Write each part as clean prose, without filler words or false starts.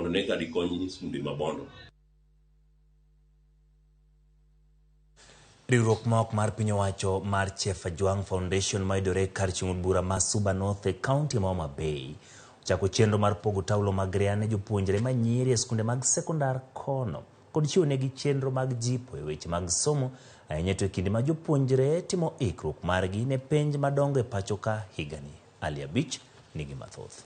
mondo ne ka dikony skunde mabondo. Riwruok ma ok mar piny owacho mar Chef Ajwang Foundation mayudore kar chung' od bura ma Suba North e kaunti ma Homa Bay ochako chenro mar pogo taulo mag ria ne jopuonjre ma nyiri e skunde mag sekondar kono kod chiwo negi chenro mag jipo e weche mag somo ahinya to e kinde ma jopuonjre timo ikruok margi ne penj madongo e pacho ka higani. Ali Abich nigi mathoth.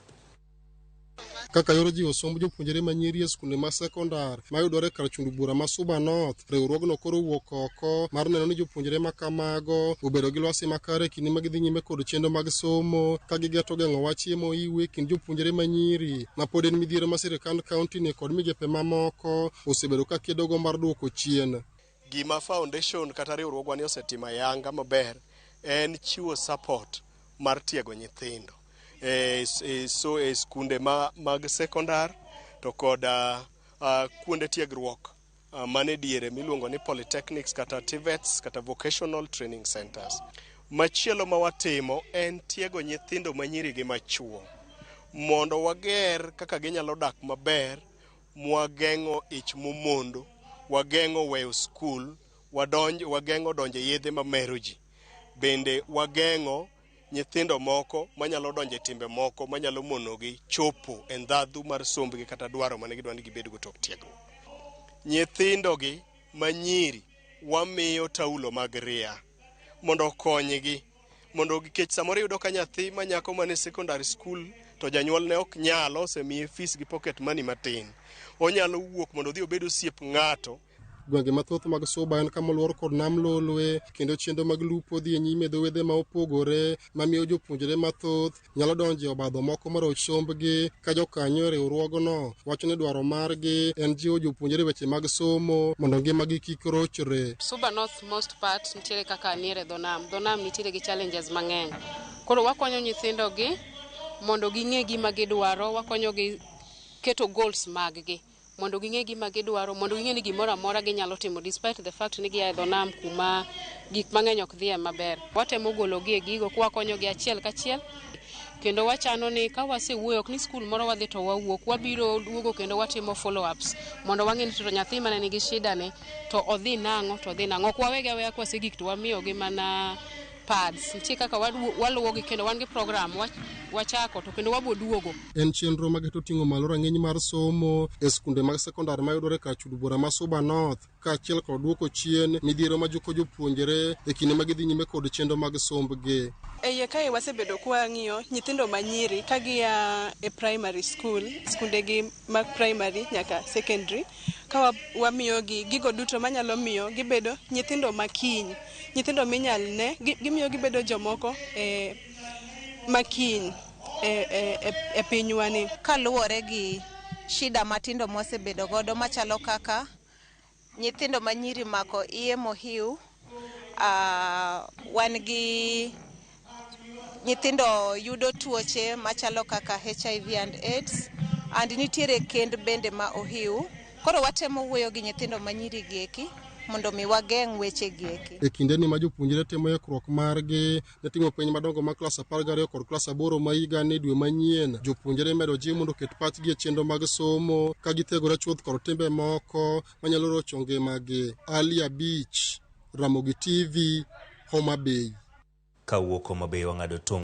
Kaka yoro jiwo somb jopuonjre ma nyiri e skunde ma sekondar mayudore kar chung' bura ma Suba North, riwruogno koro wuok oko mar neno ni jopuonjre ma kamago obedo gi lwasi makare kinde ma gidhi nyime kod chenro mag somo ka gigeto geng'o wach yemo iwe kind jopuonjre ma nyiri ma pod en midhiero ma sirikand kaunti ni kod migepe mamoko osebedo ka kedogo mar duoko chien. Gima foundation kata riwruogwa ni osetimo ayanga maber en chiwo support mar tiego nyithindo e skunde mag sekondar to kod kuonde tiegruok mane diere miluongo ni polytechnics kata TVETs kata vocational training centers. Machielo ma watimo en tiego nyithindo manyiri gi machuo mondo wager kaka ginyalo dak maber, mwageng'o ich momondo, wageng'o weyo skul, wageng'o donjo e yedhe mamero ji, bende wageng'o nyithindo moko manyalo donjo e timbe moko manyalo monogi chopo e ndhadhu mar sombgi kata dwaro mane gidwa ni gibed go tok tiegruok. Nyithindogi manyiri wamiyo taulo mag ria mondo okonygi, mondo nikech samoro yudo ka nyathi manyako mane secondary school to janyuol ne ok nyalo, osemiye fees gi pocket money matin, onyalo wuok mondo odhi obed osiep ng'ato. Gwenge mathoth mag Suba en kama oluor kod nam Lolwe, kendo chenro mag lupo dhi nyime dho wedhe ma opogore mamiyo jopuonjre mathoth nyalo donjo e obadho moko maroch sombgi ka jokanyo riwruogno wacho ni dwaro margi en jiwo jopuonjre weche mag somo mondo ngimagi kik rochre. Suba North most part nitiere kaka niere dho nam nitiere gi challenges mang'eny. Koro wakonyo nyithindogi mondo ging'e gima gidwaro, wakonyogi keto goals mag-gi mondo ging'e gima gidwaro, mondo ging'e ni gimoro amora ginyalo timo despite the fact ni gia e dho nam kuma gik mang'eny ok dhiye maber. Watemo gologi e gigo kwakonyogi achiel kachiel, kendo wachano ni ka wasewuoyo ok ni skul moro wadhi to wawuok, wabiro duogo kendo watimo follow ups mondo wang'e ni to nyathi mane nigi shida ni to odhi nang'o to odhi nang'o. Ok wawege aweya kwasegik to wamiyogi mana pads. Nitie kaka waluwogi kendo wan gi program wachako to kendo wabo duogo. En chenro mageto ting'o malo rang'iny mar somo e skunde mag sekondar mayudore kar chung' bura ma Suba North kaachiel kod duoko chien midhiero ma joko jopuonjre e kinde ma gidhi nyime kod chenro mag sombgi. Eiye kae wasebedo kwang'iyo nyithindo manyiri ka gia e primary school, skundegi mag primary nyaka secondary, ka wamiyogi gigo duto manyalo miyo gibedo nyithindo makiny, nyithindo minyal ne, gimiyo gibedo jomoko makiny e pinywani. Kaluwore gi shida matindo mosebedo godo machalo kaka nyithindo manyiri mako iye mohiu, wan gi nyithindo yudo tuoche machalo kaka HIV and AIDS, and nitiere kend bende ma ohiu. Koro watemo wuoyo gi nyithindo manyiri gieki mondo mi wageng' weche gieki. E kinde ni ma jopuonjre temo ikruok margi ne timo penj madongo ma klas 12 kod klas 8 ma higa ni dwe manyien, jopuonjre medo jiw mondo ket pachgi e chenro mag somo ka githegore chuth kod timbe moko manyalo rocho ngimagi. Ali Abich, Ramogi TV, Homa Bay. Kawuok Homa Bay wang'ado tong'